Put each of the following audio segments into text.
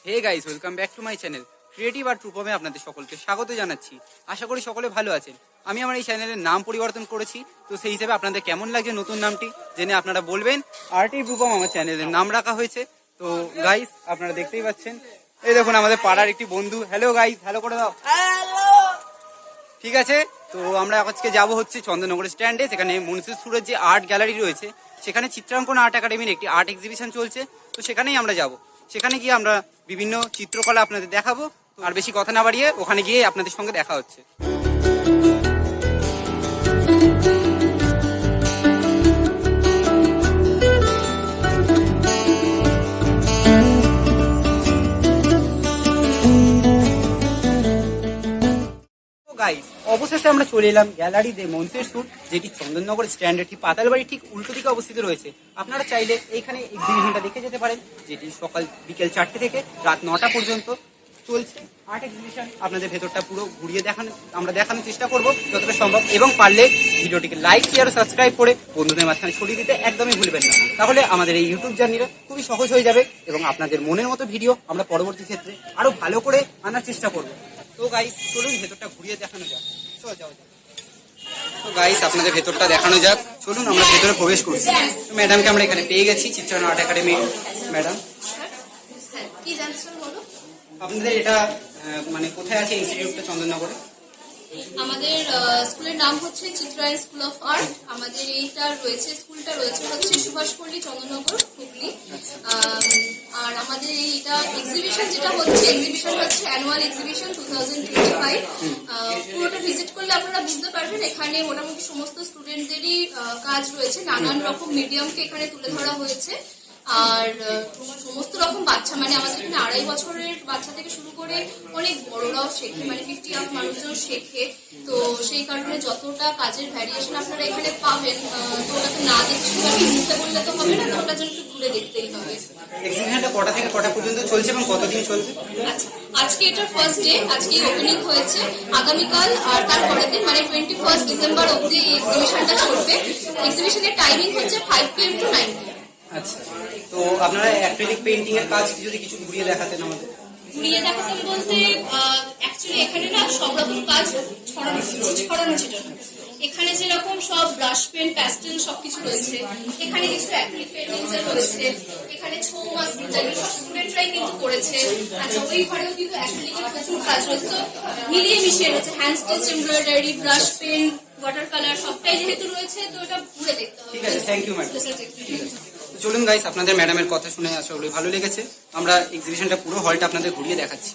Hey guys, welcome back to my channel creative art রূপমে আপনাদের সকলকে স্বাগত জানাচ্ছি। আশা করি সকলে ভালো আছেন। আমি আমার এই চ্যানেলের নাম পরিবর্তন করেছি, তো সেই হিসেবে আপনাদের কেমন লাগছে নতুন নামটি জেনে আপনারা বলবেন। আর্টিভ রূপম আমার চ্যানেলের নাম রাখা হয়েছে। তো গাইস, আপনারা দেখতেই পাচ্ছেন, এই দেখুন আমাদের পাড়ার একটি বন্ধু। হ্যালো গাইস, হ্যালো করে দাও। ঠিক আছে, তো আমরা আজকে যাব হচ্ছে চন্দননগর স্ট্যান্ডে, সেখানে মনসুর সুরের যে আর্ট গ্যালারি রয়েছে, সেখানে চিত্রাঙ্কন আর্ট একাডেমির একটি আর্ট এক্সিবিশন চলছে। তো সেখানেই আমরা যাব। সেখানে গিয়ে আমরা বিভিন্ন চিত্রকলা আপনাদের দেখাবো। আর বেশি কথা না বাড়িয়ে ওখানে গিয়ে আপনাদের সঙ্গে দেখা হচ্ছে। গাইস, অবশেষে আমরা চলে এলাম গ্যালারি দে মনসের সুর, যেটি চন্দননগর স্ট্যান্ডের ঠিক পাতালবাড়ি ঠিক উল্টো দিকে অবস্থিত রয়েছে। আপনারা চাইলে এইখানে এক্সিবিশনটা দেখে যেতে পারেন, যেটি সকাল বিকেল 4টে থেকে রাত 9টা পর্যন্ত চলছে আর্ট এক্সিবিশন। আপনাদের ভেতরটা পুরো ঘুরিয়ে দেখানোর চেষ্টা করব যতটা সম্ভব, এবং পারলে ভিডিওটিকে লাইক শেয়ার ও সাবস্ক্রাইব করে বন্ধুদের মাঝখানে ছড়িয়ে দিতে একদমই ভুলবেন না। তাহলে আমাদের এই ইউটিউব জার্নিটা খুবই সহজ হয়ে যাবে এবং আপনাদের মনের মতো ভিডিও আমরা পরবর্তী ক্ষেত্রে আরো ভালো করে আনার চেষ্টা করব। তো গাইস, চলুন ভেতরটা ঘুরিয়ে দেখানো যাক। চল যাও। তো গাইস, আপনাদের ভেতরটা দেখানো যাক। চলুন আমরা ভেতরে প্রবেশ করছি। ম্যাডামকে আমরা এখানে পেয়ে গেছি, চিত্রাঙ্কন আর্ট একাডেমি ম্যাডাম। কি জানছেন বলো? আপনাদের এটা মানে কোথায় আছে ইনস্টিটিউটটা চন্দননগরে? আমাদের স্কুলের নাম হচ্ছে চিত্রায়ন স্কুল অফ আর্ট। আমাদের স্কুলটা রয়েছে হচ্ছে সুভাষপল্লী, চন্দননগর, হুগলি। আর আমাদের এইটা এক্সিবিশন হচ্ছে অ্যানুয়াল এক্সিবিশন 2025। পুরোটা ভিজিট করলে আপনারা বুঝতে পারবেন এখানে মোটামুটি সমস্ত স্টুডেন্টদেরই কাজ রয়েছে। নানান রকম মিডিয়ামকে এখানে তুলে ধরা হয়েছে। আর সমস্ত রকম বাচ্চা, মানে আমাদের এখানে 2.5 বছরের বাচ্চা থেকে শুরু করে অনেক বড়রাও শেখে, মানে 50 আপ মানুষজন শেখে। তো সেই কারণে যতটা কাজের ভ্যারিয়েশন আপনারা এখানে পাবেন, তো ওটা তো না দেখে শুধু আমি মুখে বললে তো হবে না, তো ওটার জন্য একটু ঘুরে দেখতেই হবে। এক্সিবিশনটা কটা থেকে কটা পর্যন্ত চলছে এবং কতদিন চলছে? আচ্ছা, আজকে এটার ফার্স্ট ডে, আজকে ওপেনিং হয়েছে। আগামীকাল আর তারপরের দিন মানে 21 ডিসেম্বর অব্দি এই এক্সিবিশনটা চলবে। এক্সিবিশনের টাইমিং হচ্ছে 5 PM to 9 PM। আচ্ছা, তো আপনারা অ্যাক্রিলিক পেইন্টিং এর কাজ যদি কিছু ঘুরিয়ে দেখাতেন আমাদের। ঘুরিয়ে দেখাতেন বলতে অ্যাকচুয়ালি এখানে না সব রকম কাজ ছড়ানো ছিটানো। এখানে যেরকম সব ব্রাশ পেন, প্যাস্টেল সবকিছু রয়েছে, এখানে কিছু অ্যাক্রিলিক পেইন্টিংস রয়েছে। এখানে ছৌ মাছ যেগুলো সব স্টুডেন্টরাই কিন্তু করেছে। আচ্ছা, ওই ঘরেও কিন্তু অ্যাক্রিলিকের প্রচুর কাজ রয়েছে। তো মিলিয়ে মিশিয়ে রয়েছে hand stitch, embroidery, brush pen, water colour সবটাই যেহেতু রয়েছে, তো এটা ঘুরে দেখতে হবে। ঠিক আছে, থ্যাংক ইউ ম্যাডাম। চলুন গাইস, আপনাদের ম্যাডামের কথা শুনে আসলে ভালো লেগেছে। আমরা এক্সিবিশনটা পুরো হলটা আপনাদের ঘুরিয়ে দেখাচ্ছি।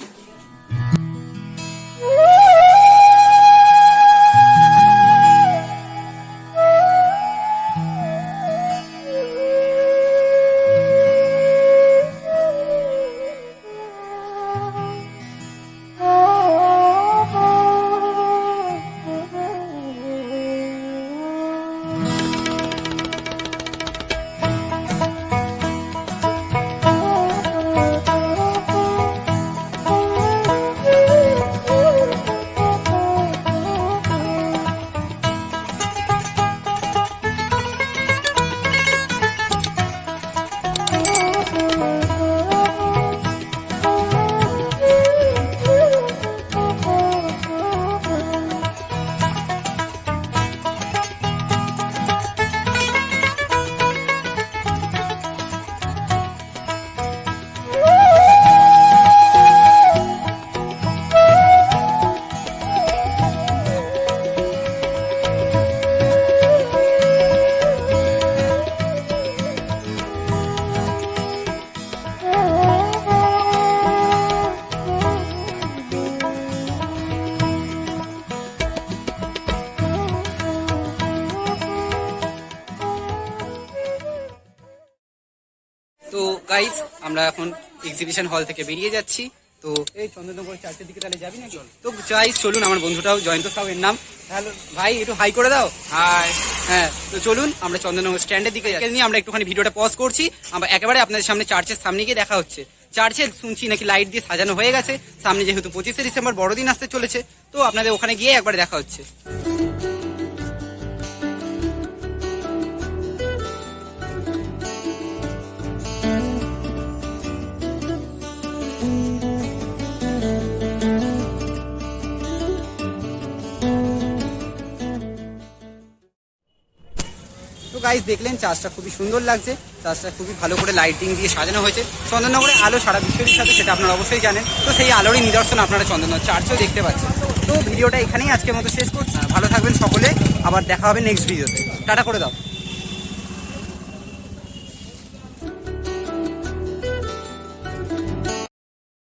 তো গাইস, আমরা এখন এক্সিবিশন হল থেকে বেরিয়ে যাচ্ছি। তো এই চন্দননগর চার্চের দিকে তাহলে যাবি নাকি? তো গাইস চলুন, আমার বন্ধুটাও জয়ন্ত সাউ এর নাম। হ্যালো ভাই, একটু হাই করে দাও। হাই। হ্যাঁ, তো চলুন আমরা চন্দননগর স্ট্যান্ডের দিকে নিয়ে আমরা একটুখানি ভিডিওটা পজ করছি। আমরা একেবারে আপনাদের সামনে চার্চের সামনে গিয়ে দেখা হচ্ছে। চার্চে শুনছি নাকি লাইট দিয়ে সাজানো হয়ে গেছে। সামনে যেহেতু 25শে ডিসেম্বর বড়দিন আসতে চলেছে, তো আপনাদের ওখানে গিয়ে একবারে দেখা হচ্ছে। তো গাইস দেখলেন চার্চটা খুবই সুন্দর লাগছে, চার্চটা খুবই ভালো করে লাইটিং দিয়ে সাজানো হয়েছে। চন্দননগরে আলো সারা বিশ্বের সাথে, সেটা আপনারা অবশ্যই জানেন। তো সেই আলোরই নিদর্শন আপনারা চন্দননগর চার্চেও দেখতে পাচ্ছেন। তো ভিডিওটা এখানেই আজকের মতো শেষ করছি। ভালো থাকবেন সকলে, আবার দেখা হবে নেক্সট ভিডিওতে। টাটা করে দাও।